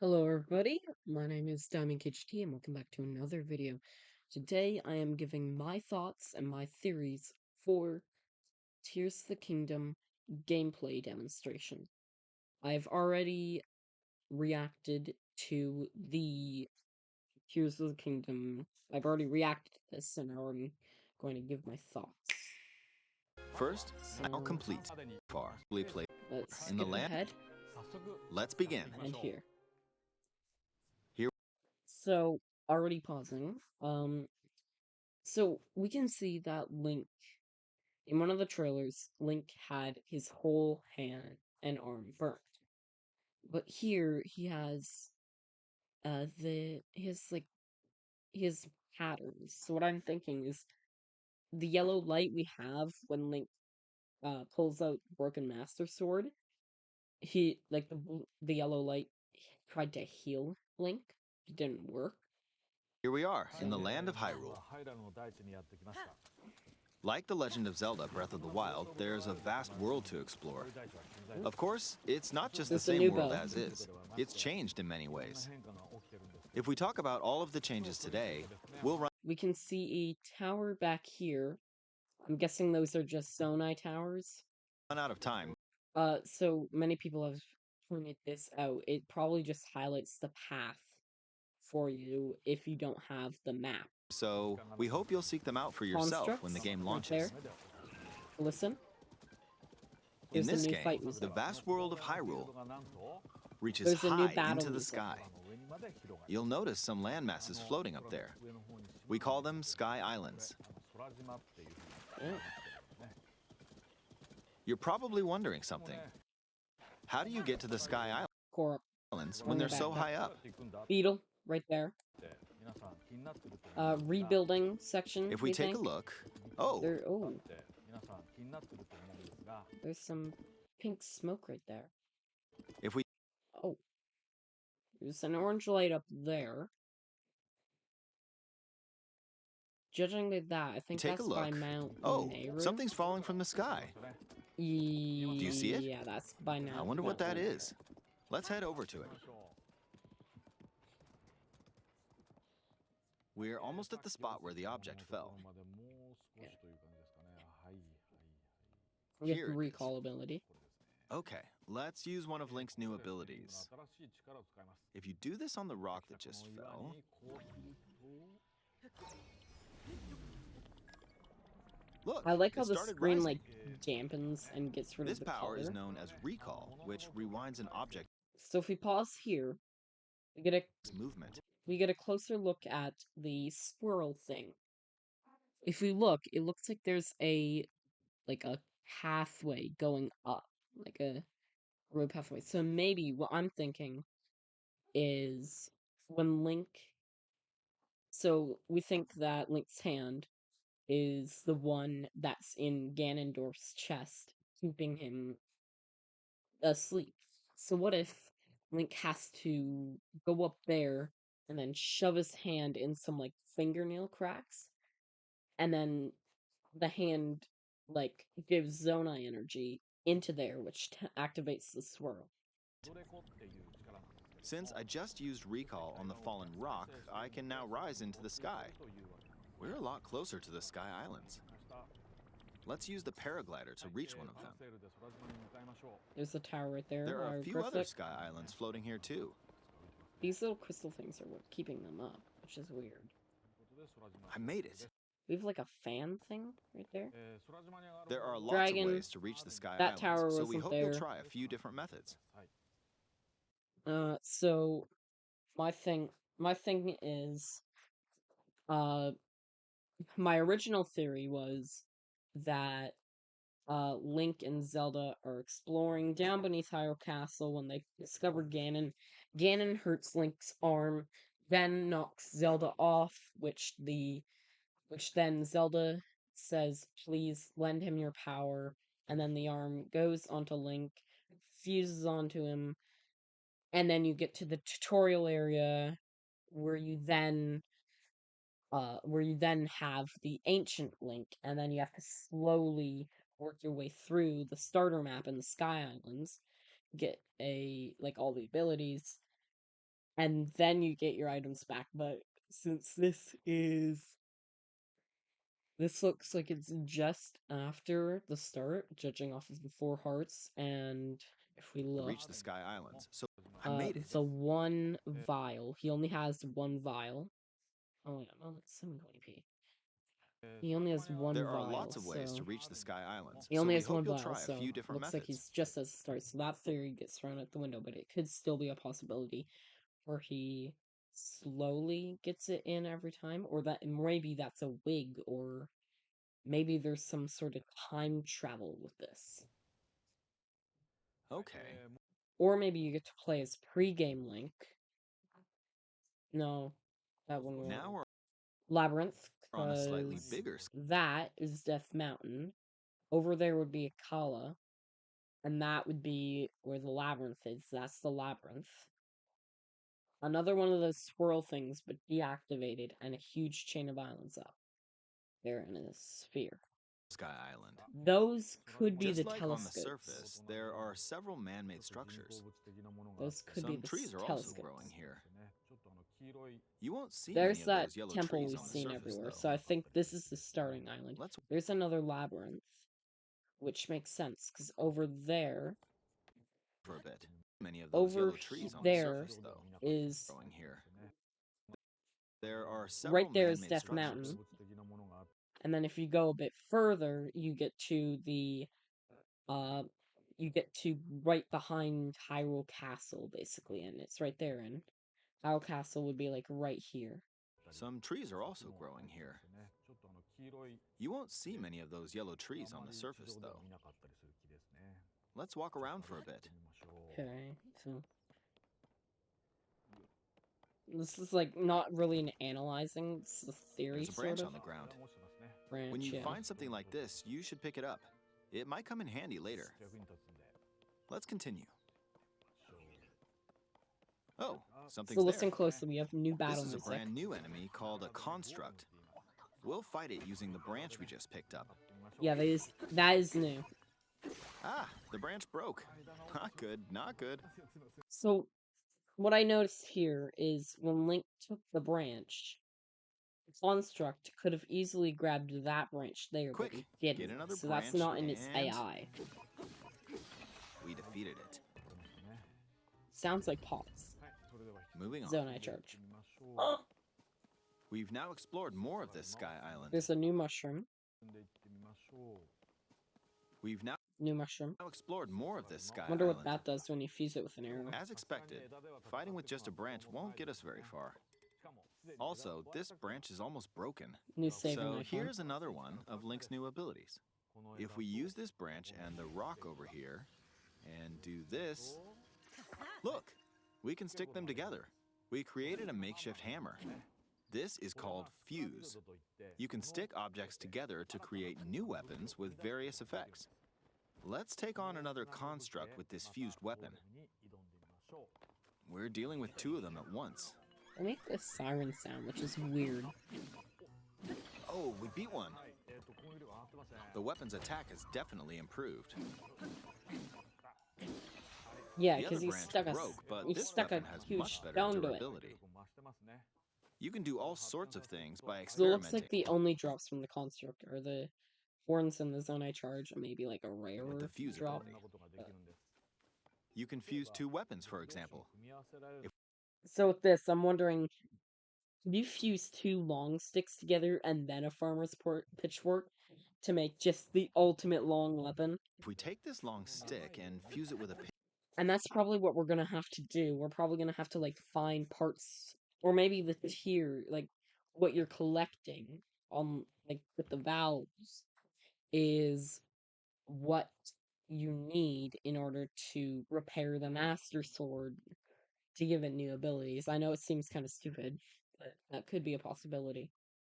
Hello everybody, my name is DiamondKHT and welcome back to another video. Today I am giving my thoughts and my theories for Tears of the Kingdom gameplay demonstration. I've already reacted to the Tears of the Kingdom. I've already reacted to this and I'm going to give my thoughts. First, now So, complete. Far. We play let's in the skip land. ahead Let's begin. and here. Here. So, already pausing. So we can see that Link in one of the trailers, Link had his whole hand and arm burnt. But here he has he has patterns. So what I'm thinking is the yellow light we have when Link pulls out Broken Master Sword, he like the yellow light tried to heal Link. It didn't work. Here we are, in the So land of Hyrule. Like The Legend of Zelda Breath of the Wild, there's a vast world to explore. Of course, it's not just the there's a same new world bow. as is. It's changed in many ways. If we talk about all of the changes today, we'll run We can see a tower back here. I'm guessing those are just Zonai towers. out of time. So many people have pointed this out. It probably just highlights the path for you if you don't have the map. So, we hope you'll seek them out for yourself when the Constructs, game right there. launches. Listen, In there's the this new game, fight the music. vast world of Hyrule reaches There's a new high battle into the music. sky. You'll notice some land masses floating up there. We call them Sky Islands. Yeah. You're probably wondering something. How do you get to the Sky Korra, Islands when on they're their so backpack. high up? Beetle, right there. Rebuilding section, If we we take think. a look, oh, There's some pink smoke right there. if we Oh, there's an orange light up there. Judging by that, I think take a that's by look, Mount oh, Meru. something's falling from the sky. Do you see it? Yeah, that's by now. I wonder what that is. Let's head over to it. We're almost at the spot where the object fell. With Here the it is. recall ability. Okay, let's use one of Link's new abilities. If you do this on the rock that just fell, look, I like how it the started screen rising. dampens and gets rid This of the power is color. known as recall, which rewinds an object's So if we pause here, movement. we get a closer look at the squirrel thing. If we look, it looks like there's a pathway going up, like a road pathway. So maybe what I'm thinking is when Link. So we think that Link's hand is the one that's in Ganondorf's chest, keeping him asleep. So what if Link has to go up there and then shove his hand in some fingernail cracks, and then the hand gives Zonai energy into there, which activates the swirl. Since I just used recall on the fallen rock, I can now rise into the sky. We're a lot closer to the Sky Islands. Let's use the paraglider to reach one of them. There's a tower right there. There are a few other Sky Islands floating here too. These little crystal things are what's keeping them up, which is weird. I made it. We have a fan thing right there. There are lots Dragon, of ways to reach the Sky that tower Islands, so we wasn't hope there. you'll try a few different methods. So my thing is, my original theory was that Link and Zelda are exploring down beneath Hyrule Castle when they discover Ganon. Ganon hurts Link's arm, then knocks Zelda off, which then Zelda says, "Please lend him your power," and then the arm goes onto Link, fuses onto him, and then you get to the tutorial area where you then have the ancient Link, and then you have to slowly work your way through the starter map in the Sky Islands, get all the abilities, and then you get your items back. But since this looks like it's just after the start, judging off of the 4 hearts, and if we To look, reach the Sky Islands. So I made it. the one vial, he only has one vial. Oh yeah, no, that's 720p. He only has one There are vial, lots of ways so to reach the Sky Islands, he so only we has one hope you'll vial, try a so few different looks like methods. he's just as start. So that theory gets thrown out the window, but it could still be a possibility where he slowly gets it in every time, or that maybe that's a wig, or maybe there's some sort of time travel with this. Okay. Or maybe you get to play as pre-game Link. No, that one won't. Now we're Labyrinth, on a slightly because bigger that is Death Mountain. Over there would be Akala, and that would be where the labyrinth is. That's the labyrinth. Another one of those swirl things, but deactivated, and a huge chain of islands up there in a sphere. Sky Island. Those could be Just the like on the telescopes. surface, there are several man-made structures. Those could be Some the trees are also telescopes. growing here. You won't see There's many of that those yellow temple trees we've on the seen surface, everywhere, though. so I think this is the starting island. Let's There's another labyrinth, which makes sense, because over there, for a bit. Many of those yellow trees on the there surface, though, is growing here. There are right several there is man-made Death structures. Mountain, and then if you go a bit further, you get to the right behind Hyrule Castle, basically, and it's right there, and Hyrule Castle would be like right here. Some trees are also growing here. You won't see many of those yellow trees on the surface, though. Let's walk around for a bit. Okay, so this is like not really an analyzing, it's a theory, There's a branch sort of. on the ground. Branch, When you yeah. find something like this, you should pick it up. It might come in handy later. Let's continue. Oh, something's So listen there. closely, we have new battle This is a music. brand new enemy called a construct. We'll fight it using the branch we just picked up. Yeah, that is new. Ah, the branch broke. Not good, not good. So what I noticed here is when Link took the branch, Construct could have easily grabbed that branch there, but Quick, he didn't. get another So that's branch not in its and AI. we defeated it. Sounds like Pops. Moving on. Zonai Charge. We've now explored more of this Sky Island. There's a new mushroom. We've now New mushroom. explored more of this Sky Wonder Island. what that does when you fuse it with an arrow. As expected, fighting with just a branch won't get us very far. Also, this branch is almost broken. New saving So icon. here's another one of Link's new abilities. If we use this branch and the rock over here, and do this, look, we can stick them together. We created a makeshift hammer. This is called Fuse. You can stick objects together to create new weapons with various effects. Let's take on another construct with this fused weapon. We're dealing with 2 of them at once. They make this siren sound, which is weird. Oh, we beat one. The weapon's attack has definitely improved. Yeah, The because other he branch stuck broke, but he this stuck a weapon has huge much better stone to it. durability. You can do all sorts of things by So it experimenting. looks like the only drops from the construct are the horns and the Zonai Charge, and maybe like a rare With the fuse drop. ability. You can fuse 2 weapons, for example. So with this, I'm wondering, could you fuse 2 long sticks together and then a farmer's pitchfork to make just the ultimate long weapon? If we take this long stick and fuse it with a And that's probably what we're gonna have to do. We're probably gonna have to like find parts, or maybe the tier, like what you're collecting on like with the valves is what you need in order to repair the Master Sword to give it new abilities. I know it seems kind of stupid, but that could be a possibility.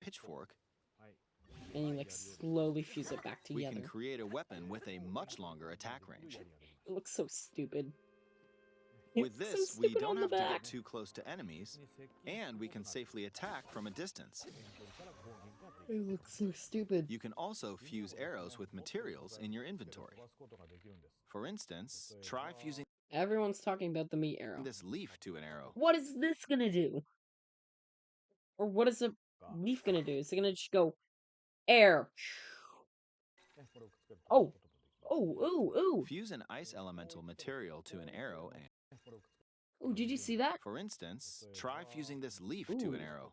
pitchfork, And you like slowly fuse it back we together. can create a weapon with a much longer attack range. It looks so stupid. With It's so this, we stupid don't on the have to back. get too close to enemies, and we can safely attack from a distance. It looks so stupid. You can also fuse arrows with materials in your inventory. For instance, try fusing Everyone's talking about the meat arrow. This leaf to an arrow. What is this gonna do? Or what is a leaf gonna do? Is it gonna just go air? Oh, oh, ooh. Fuse an ice elemental material to an arrow and, Ooh, did you see that? for instance, try fusing this leaf to Ooh. an arrow.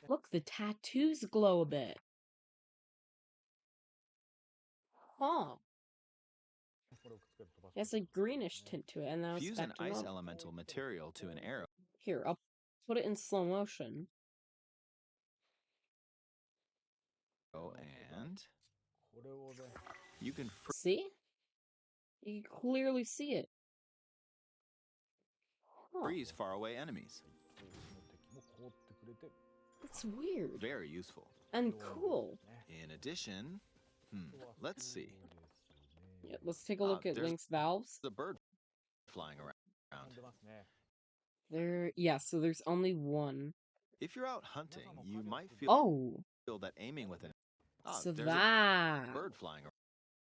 Look, the tattoos glow a bit. Huh. It has a greenish tint to it, and now it's Fuse back an to ice normal. elemental material to an arrow. Here, I'll put it in slow motion. And you can See? You can clearly see it. Huh. freeze faraway enemies. It's weird. Very useful. And cool. In addition, let's see. Yeah, let's take a look at there's Link's valves. The bird flying around. So there's only one. If you're out hunting, you might feel Oh, that aiming with an so there's that. a bird flying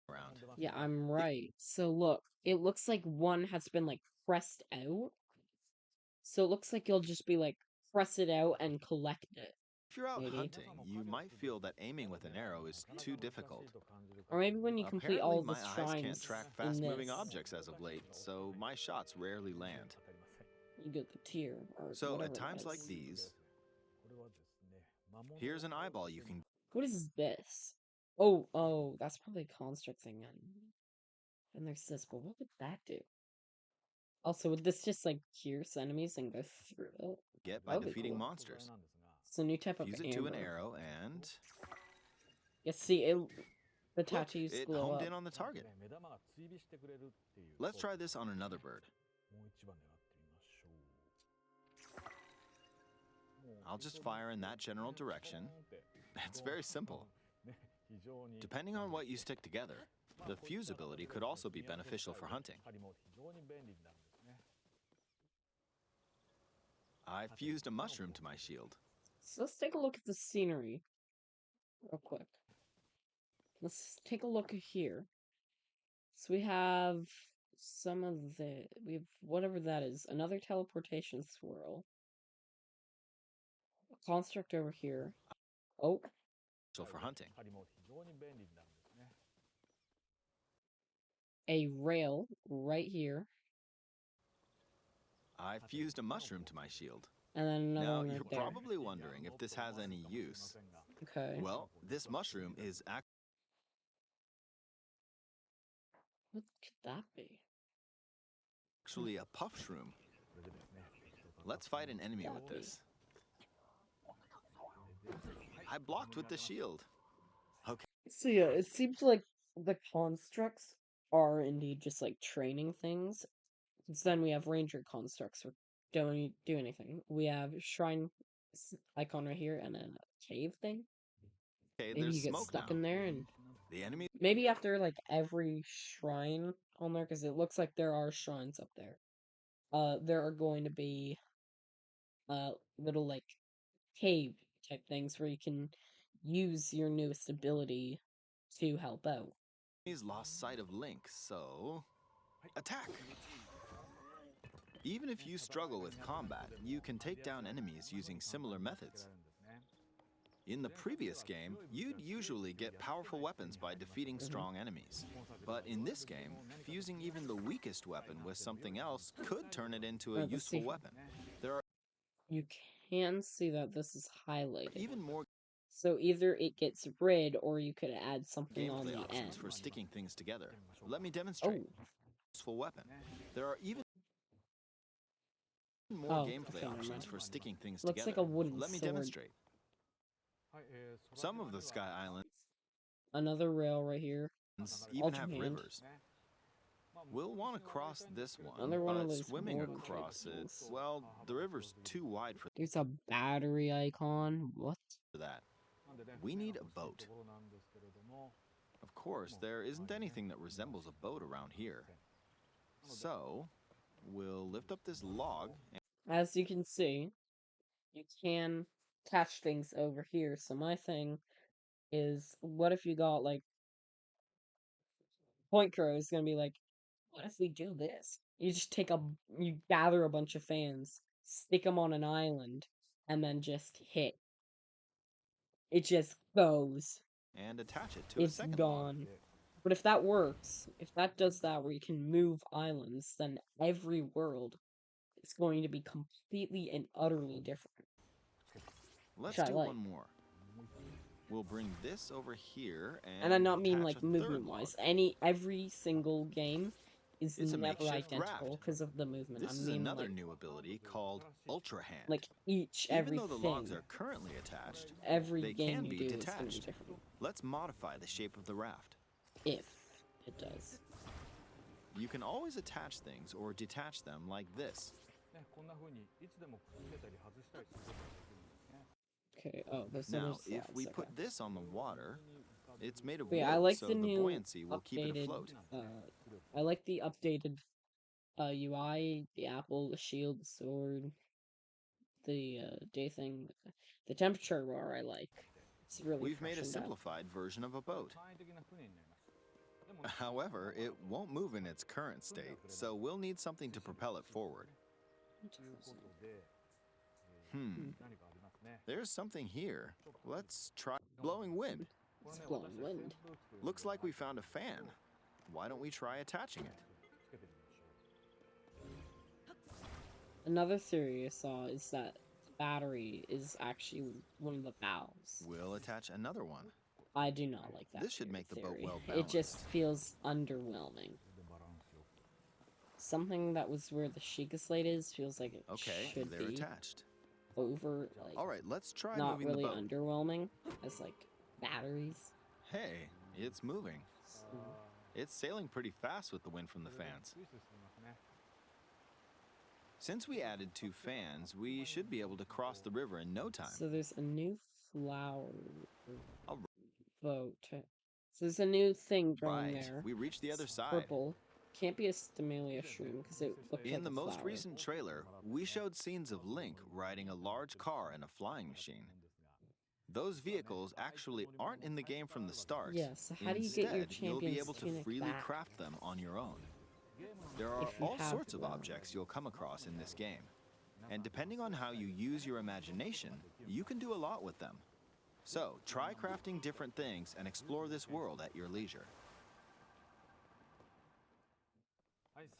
around. Yeah, I'm right. So look, it looks like one has been like pressed out. So it looks like you'll just be like press it out and collect it. If you're out Maybe. hunting, you might feel that aiming with an arrow is too difficult. Or maybe when you complete Apparently, all the my eyes can't shrines track in fast-moving this, objects as of late, so my shots rarely land. you get the tier or So whatever at times that like is. these, here's an eyeball you can. What is this? Oh, that's probably a construct thing. And there's this, but what would that do? Also, would this just like pierce enemies and go through it? Get by That would be defeating cool. monsters. It's a new type of Fuse it to an arrow and Yeah, see, the look, tattoos it glow homed up. in on the target. Let's try this on another bird. I'll just fire in that general direction. It's very simple. Depending on what you stick together, the fuse ability could also be beneficial for hunting. I fused a mushroom to my shield. So let's take a look at the scenery real quick. Let's take a look here. So we have we have whatever that is, another teleportation swirl. A construct over here. Oh, So for hunting. a rail right here. I fused a mushroom to my shield. And then another Now, one right you're there. probably wondering if this has any use. Okay. Well, this mushroom is What could that be? actually a puff shroom. Let's fight an enemy with this. I blocked with the shield. Okay. So yeah, it seems like the constructs are indeed just like training things. Since then we have ranger constructs which don't do anything. We have shrine icon right here and then a cave thing. Okay, Maybe there's you get smoke stuck now. in there and The enemy maybe after like every shrine on there, because it looks like there are shrines up there. There are going to be little like cave type things where you can use your newest ability to help out. He's lost sight of Link, so attack! Even if you struggle with combat, you can take down enemies using similar methods. In the previous game, you'd usually get powerful weapons by defeating strong enemies. But in this game, fusing even the weakest weapon with something else could turn it into a Let's useful see. weapon. There are You can see that this is highlighted. even more So either it gets rid or you could add something on gameplay the options end. for sticking things together. Let me demonstrate. Oh, Useful weapon. There are even more Oh, gameplay okay, never options mind. for sticking things Looks together. like a wooden Let me sword. demonstrate. Some of the Sky Islands Another rail right here. even Ultra have hand. rivers. We'll want to cross this one, Another one of but those swimming warden across it, trophies. well, the river's too wide for There's a battery icon. What? that. We need a boat. Of course, there isn't anything that resembles a boat around here. So, we'll lift up this log and As you can see, you can attach things over here. So my thing is, what if you got like Point Crow is gonna be like, what if we do this? You gather a bunch of fans, stick them on an island, and then just hit. It just goes. and attach it to a It's second log. gone. But if that works, if that does that where you can move islands, then every world is going to be completely and utterly different. Let's Which I do like. one more. We'll bring this over here And I and not mean attach like a third movement log. wise. Every single game is It's a never makeshift identical raft. because of the movement. This I is mean another like new ability called Ultra Hand. like each Even though the logs everything, are currently attached, every they game can you be do is going to be detached. different. Let's modify the shape of the raft. If it does. You can always attach things or detach them like this. Okay, oh, there's Now, another if slabs, we okay. put this on the water, it's made of Wait, wood, I like so the the new buoyancy will keep it updated, afloat. I like the updated UI, the apple, the shield, the sword, the day thing, the temperature bar I like. It's really We've made a freshened up. simplified version of a boat. However, it won't move in its current state, so we'll need something to propel it forward. There's something here. Let's try blowing wind. It's blowing wind. Looks like we found a fan. Why don't we try attaching it? Another theory I saw is that the battery is actually one of the valves. We'll attach another one. I do not like that. This should make the boat theory. well It just balanced. feels underwhelming. Something that was where the Sheikah Slate is feels like it Okay, should they're be attached. over, like, All right, let's try not moving really the boat. underwhelming as like batteries. Hey, it's moving. So, It's sailing pretty fast with the wind from the fans. Since we added 2 fans, we should be able to cross the river in no time. so there's a new flower All boat. So there's a new thing growing right, there. we reached the other It's side. purple. Can't be a Stamelia shroom because it looked like In the a most flower. recent trailer, we showed scenes of Link riding a large car and a flying machine. Those vehicles actually aren't in the game from the start. Yeah, so how do you get your Instead, you'll be champion's able to tunic freely back? craft them on your own. There are If you all have sorts of one. objects you'll come across in this game. And depending on how you use your imagination, you can do a lot with them. So, try crafting different things and explore this world at your leisure.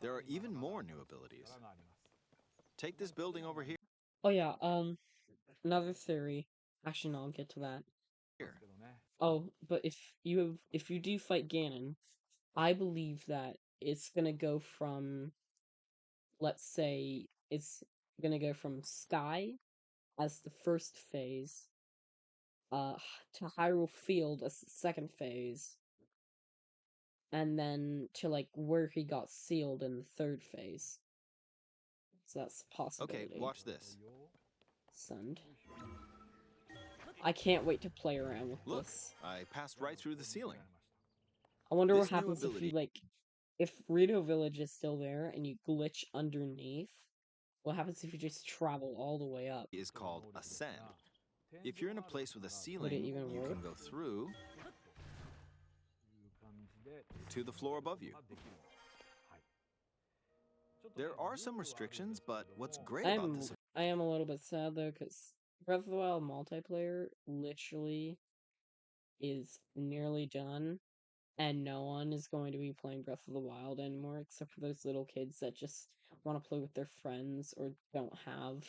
There are even more new abilities. Take this building over here. Oh yeah, another theory. Actually, no, I'll get to that. Oh, but if you do fight Ganon, I believe that it's gonna go from, let's say, it's gonna go from Sky as the first phase, to Hyrule Field as the second phase, and then to like where he got sealed in the third phase. So that's a possibility. Okay, watch this. Send. I can't wait to play around with Look, this. I passed right through the ceiling. I wonder what This new happens if you ability- like, if Rito Village is still there and you glitch underneath. What happens if you just travel all the way up? Is called Ascend. If you're in a place with a Would it ceiling, even you work? can go through to the floor above you. There are some restrictions, but what's great about this I am a little bit sad though, because Breath of the Wild multiplayer literally is nearly done, and no one is going to be playing Breath of the Wild anymore, except for those little kids that just want to play with their friends or don't have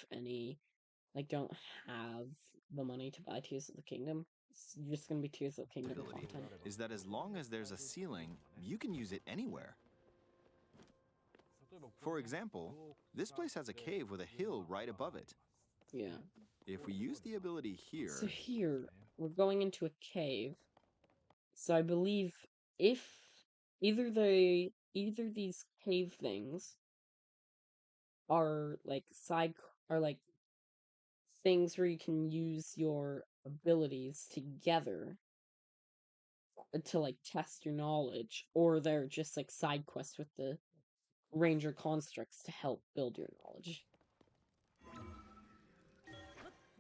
don't have the money to buy Tears of the Kingdom. It's just gonna be Tears of the Kingdom ability content. is that as long as there's a ceiling, you can use it anywhere. For example, this place has a cave with a hill right above it. Yeah. If we use the ability here, So here, we're going into a cave. So I believe if either these cave things are like things where you can use your abilities together to like test your knowledge, or they're just like side quests with the ranger constructs to help build your knowledge.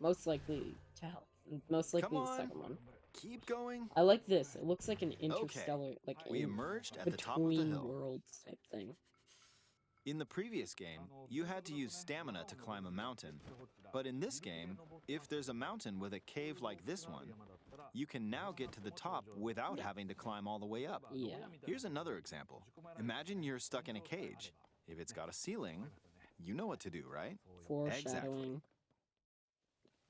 Most likely to help. Most likely Come the on. second one. keep going? I like this. It looks like an Okay, interstellar, like we in emerged at the top of the between hill. worlds type thing. In the previous game, you had to use stamina to climb a mountain. But in this game, if there's a mountain with a cave like this one, you can now get to the top without having to climb all the way up. Yeah. Here's another example. Imagine you're stuck in a cage. If it's got a ceiling, you know what to do, right? Foreshadowing.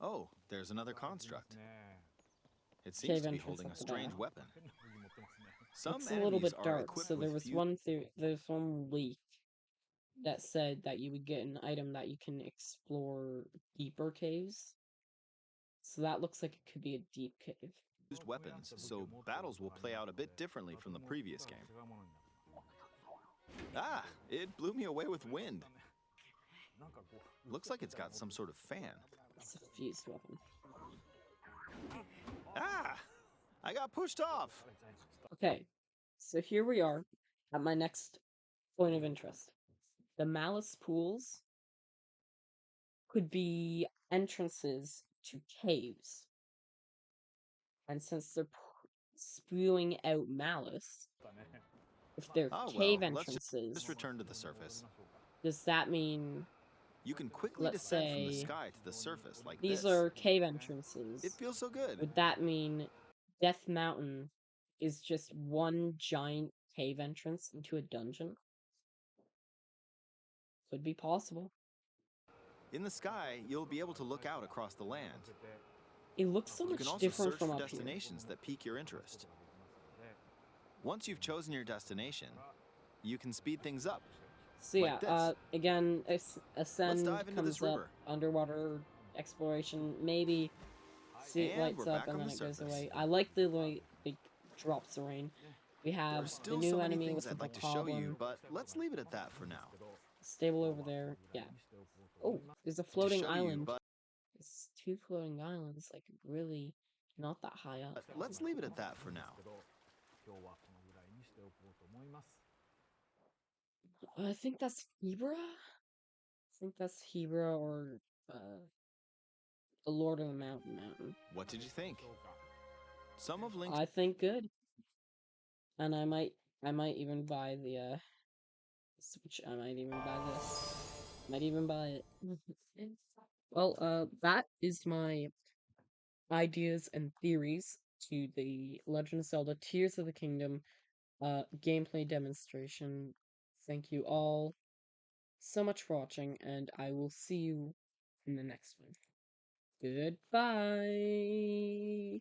Oh, there's another construct. It seems Cave to be entrance holding at a the strange back. weapon. Some Looks a little enemies bit are dark. equipped So there with was few. there's one leak that said that you would get an item that you can explore deeper caves. So that looks like it could be a deep cave. Used weapons, so battles will play out a bit differently from the previous game. Ah, it blew me away with wind. Looks like it's got some sort of fan. It's a fused weapon. Ah, I got pushed off. Okay, so here we are at my next point of interest. The Malice pools could be entrances to caves. And since they're spewing out malice, if they're Ah, cave well, let's just entrances, return to the surface. does that mean, You can quickly let's descend from the say, sky to the surface like these this. are cave It entrances? feels so good. Would that mean Death Mountain is just one giant cave entrance into a dungeon? Could be possible. In the sky, you'll be able to look out across the land. It looks so You can much also different search from for up here. destinations that pique your interest. Once you've chosen your destination, you can speed things up. So yeah, Like this. again, Ascend dive into comes this up, river. underwater exploration, maybe, see it And lights we're up back and on then the it goes surface. away. I like the way it drops the rain. We There have are the still new so many enemy things with the I'd like to show you, bokoblin, but let's leave it at that for now. stable over there, yeah. Oh, there's a To floating show you, island. but It's two floating islands, like really not that high up. let's leave it at that for now. I think that's Hebra? I think that's Hebra or the Lord of the Mountain. What did you think? Some of Link's I think good. And I might even buy the Switch. I might even buy this. Might even buy it. Well, that is my ideas and theories to the Legend of Zelda Tears of the Kingdom gameplay demonstration. Thank you all so much for watching, and I will see you in the next one. Goodbye!